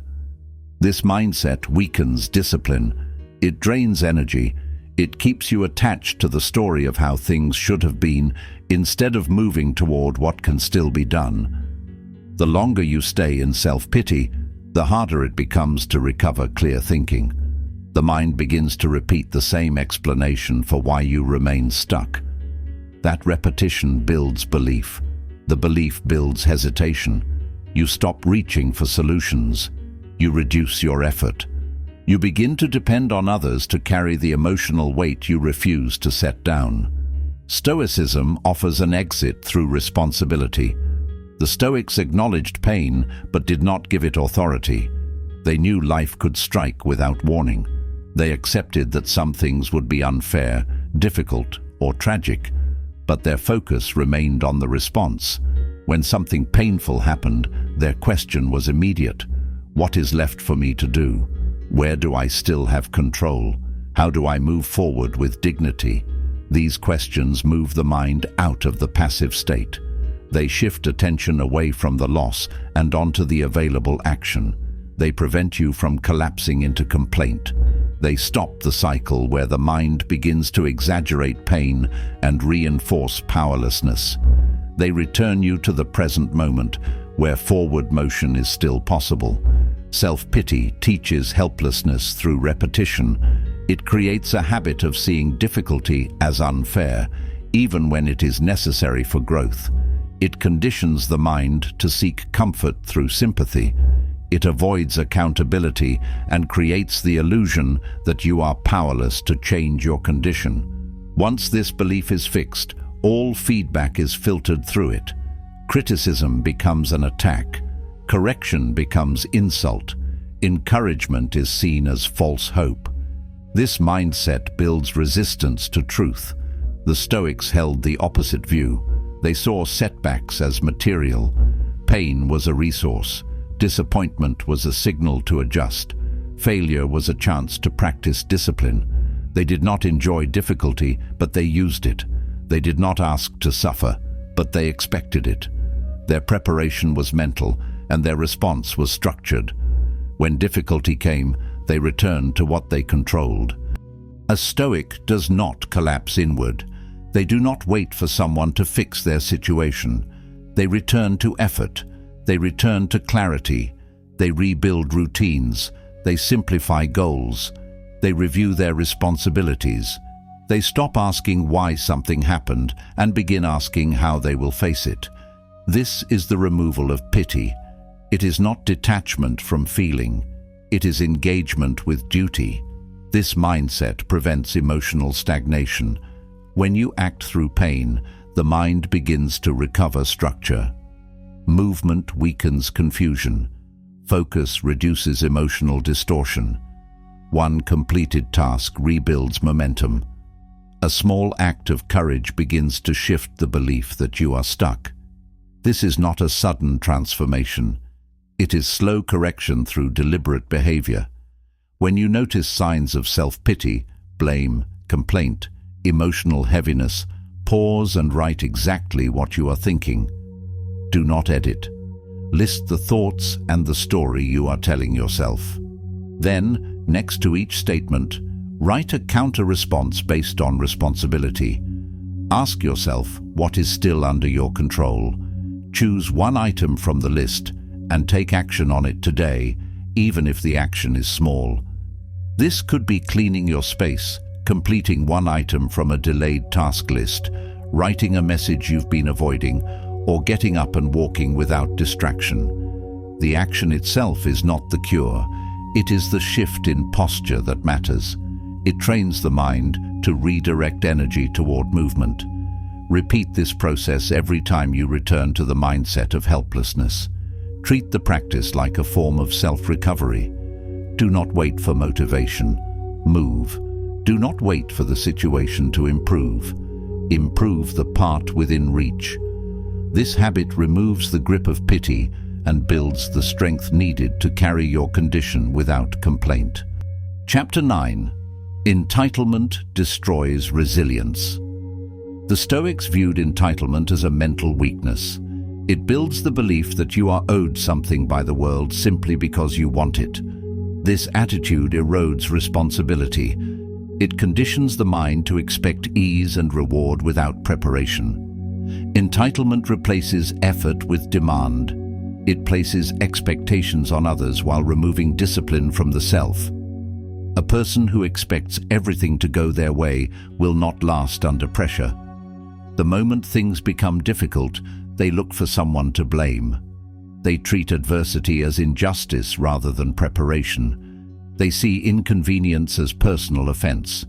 This mindset weakens discipline. It drains energy. It keeps you attached to the story of how things should have been instead of moving toward what can still be done. The longer you stay in self-pity, the harder it becomes to recover clear thinking. The mind begins to repeat the same explanation for why you remain stuck. That repetition builds belief. The belief builds hesitation. You stop reaching for solutions. You reduce your effort. You begin to depend on others to carry the emotional weight you refuse to set down. Stoicism offers an exit through responsibility. The Stoics acknowledged pain but did not give it authority. They knew life could strike without warning. They accepted that some things would be unfair, difficult, or tragic, but their focus remained on the response. When something painful happened, their question was immediate. What is left for me to do? Where do I still have control? How do I move forward with dignity? These questions move the mind out of the passive state. They shift attention away from the loss and onto the available action. They prevent you from collapsing into complaint. They stop the cycle where the mind begins to exaggerate pain and reinforce powerlessness. They return you to the present moment, where forward motion is still possible. Self-pity teaches helplessness through repetition. It creates a habit of seeing difficulty as unfair, even when it is necessary for growth. It conditions the mind to seek comfort through sympathy. It avoids accountability and creates the illusion that you are powerless to change your condition. Once this belief is fixed, all feedback is filtered through it. Criticism becomes an attack. Correction becomes insult. Encouragement is seen as false hope. This mindset builds resistance to truth. The Stoics held the opposite view. They saw setbacks as material. Pain was a resource. Disappointment was a signal to adjust. Failure was a chance to practice discipline. They did not enjoy difficulty, but they used it. They did not ask to suffer, but they expected it. Their preparation was mental, and their response was structured. When difficulty came, they returned to what they controlled. A Stoic does not collapse inward. They do not wait for someone to fix their situation. They return to effort. They return to clarity. They rebuild routines. They simplify goals. They review their responsibilities. They stop asking why something happened and begin asking how they will face it. This is the removal of pity. It is not detachment from feeling. It is engagement with duty. This mindset prevents emotional stagnation. When you act through pain, the mind begins to recover structure. Movement weakens confusion. Focus reduces emotional distortion. One completed task rebuilds momentum. A small act of courage begins to shift the belief that you are stuck. This is not a sudden transformation. It is slow correction through deliberate behavior. When you notice signs of self-pity, blame, complaint, emotional heaviness, pause and write exactly what you are thinking. Do not edit. List the thoughts and the story you are telling yourself. Then, next to each statement, write a counter-response based on responsibility. Ask yourself what is still under your control. Choose one item from the list and take action on it today, even if the action is small. This could be cleaning your space, completing one item from a delayed task list, writing a message you've been avoiding, or getting up and walking without distraction. The action itself is not the cure. It is the shift in posture that matters. It trains the mind to redirect energy toward movement. Repeat this process every time you return to the mindset of helplessness. Treat the practice like a form of self-recovery. Do not wait for motivation. Move. Do not wait for the situation to improve. Improve the part within reach. This habit removes the grip of pity and builds the strength needed to carry your condition without complaint. Chapter 9. Entitlement destroys resilience. The Stoics viewed entitlement as a mental weakness. It builds the belief that you are owed something by the world simply because you want it. This attitude erodes responsibility. It conditions the mind to expect ease and reward without preparation. Entitlement replaces effort with demand. It places expectations on others while removing discipline from the self. A person who expects everything to go their way will not last under pressure. The moment things become difficult, they look for someone to blame. They treat adversity as injustice rather than preparation. They see inconvenience as personal offense.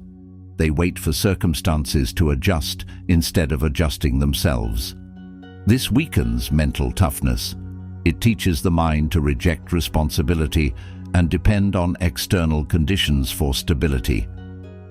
They wait for circumstances to adjust instead of adjusting themselves. This weakens mental toughness. It teaches the mind to reject responsibility and depend on external conditions for stability.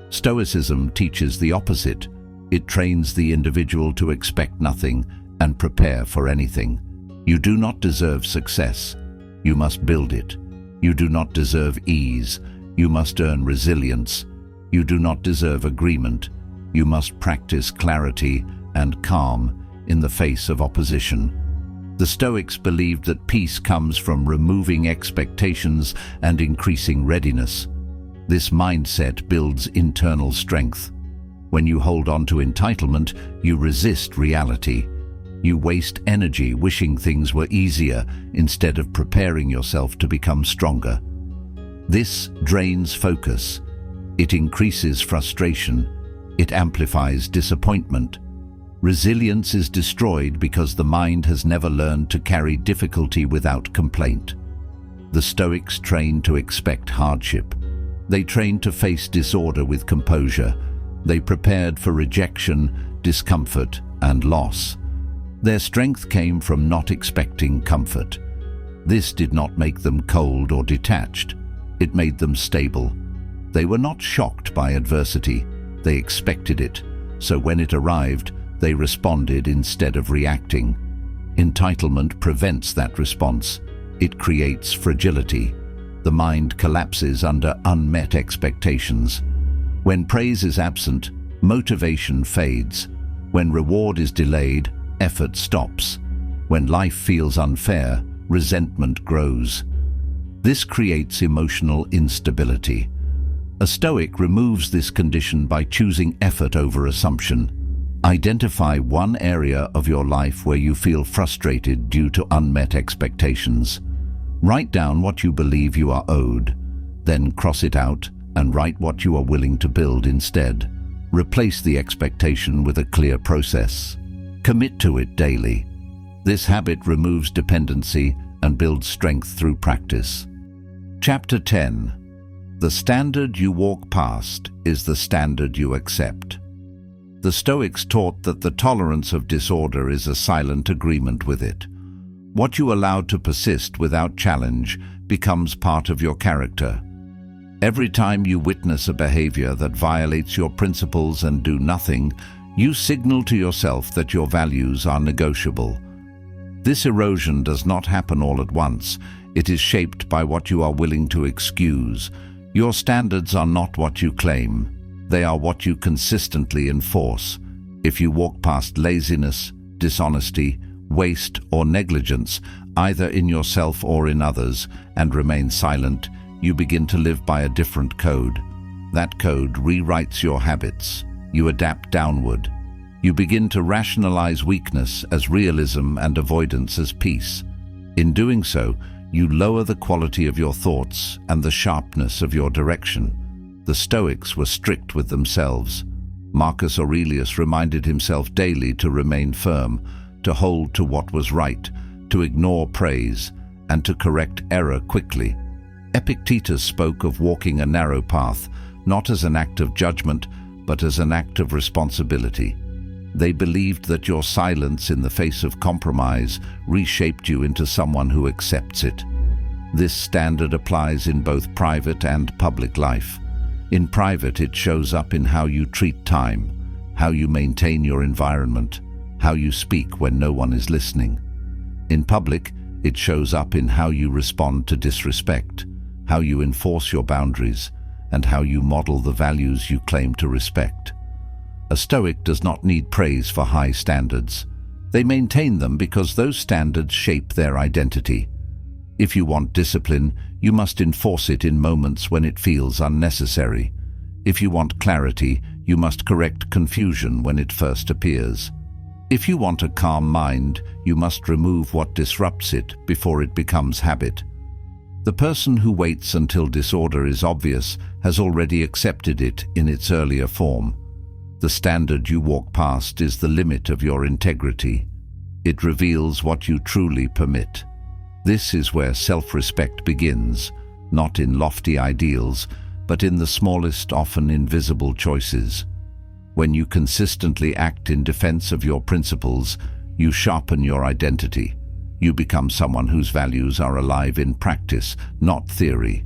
Stoicism teaches the opposite. It trains the individual to expect nothing and prepare for anything. You do not deserve success. You must build it. You do not deserve ease. You must earn resilience. You do not deserve agreement. You must practice clarity and calm in the face of opposition. The Stoics believed that peace comes from removing expectations and increasing readiness. This mindset builds internal strength. When you hold on to entitlement, you resist reality. You waste energy wishing things were easier instead of preparing yourself to become stronger. This drains focus. It increases frustration. It amplifies disappointment. Resilience is destroyed because the mind has never learned to carry difficulty without complaint. The Stoics trained to expect hardship. They trained to face disorder with composure. They prepared for rejection, discomfort, and loss. Their strength came from not expecting comfort. This did not make them cold or detached. It made them stable. They were not shocked by adversity. They expected it. So when it arrived, they responded instead of reacting. Entitlement prevents that response. It creates fragility. The mind collapses under unmet expectations. When praise is absent, motivation fades. When reward is delayed, effort stops. When life feels unfair, resentment grows. This creates emotional instability. A Stoic removes this condition by choosing effort over assumption. Identify one area of your life where you feel frustrated due to unmet expectations. Write down what you believe you are owed, then cross it out and write what you are willing to build instead. Replace the expectation with a clear process. Commit to it daily. This habit removes dependency and builds strength through practice. Chapter 10. The standard you walk past is the standard you accept. The Stoics taught that the tolerance of disorder is a silent agreement with it. What you allow to persist without challenge becomes part of your character. Every time you witness a behavior that violates your principles and do nothing, you signal to yourself that your values are negotiable. This erosion does not happen all at once. It is shaped by what you are willing to excuse. Your standards are not what you claim. They are what you consistently enforce. If you walk past laziness, dishonesty, waste, or negligence, either in yourself or in others, and remain silent, you begin to live by a different code. That code rewrites your habits. You adapt downward. You begin to rationalize weakness as realism and avoidance as peace. In doing so, you lower the quality of your thoughts and the sharpness of your direction. The Stoics were strict with themselves. Marcus Aurelius reminded himself daily to remain firm, to hold to what was right, to ignore praise, and to correct error quickly. Epictetus spoke of walking a narrow path, not as an act of judgment, but as an act of responsibility. They believed that your silence in the face of compromise reshaped you into someone who accepts it. This standard applies in both private and public life. In private, it shows up in how you treat time, how you maintain your environment, how you speak when no one is listening. In public, it shows up in how you respond to disrespect, how you enforce your boundaries, and how you model the values you claim to respect. A Stoic does not need praise for high standards. They maintain them because those standards shape their identity. If you want discipline, you must enforce it in moments when it feels unnecessary. If you want clarity, you must correct confusion when it first appears. If you want a calm mind, you must remove what disrupts it before it becomes habit. The person who waits until disorder is obvious has already accepted it in its earlier form. The standard you walk past is the limit of your integrity. It reveals what you truly permit. This is where self-respect begins, not in lofty ideals, but in the smallest, often invisible choices. When you consistently act in defense of your principles, you sharpen your identity. You become someone whose values are alive in practice, not theory.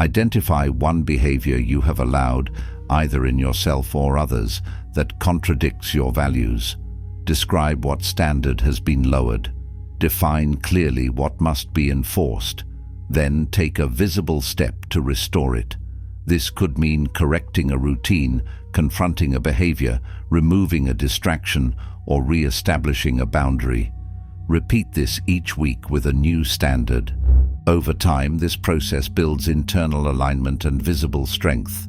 Identify one behavior you have allowed, either in yourself or others, that contradicts your values. Describe what standard has been lowered. Define clearly what must be enforced. Then take a visible step to restore it. This could mean correcting a routine, confronting a behavior, removing a distraction, or re-establishing a boundary. Repeat this each week with a new standard. Over time, this process builds internal alignment and visible strength.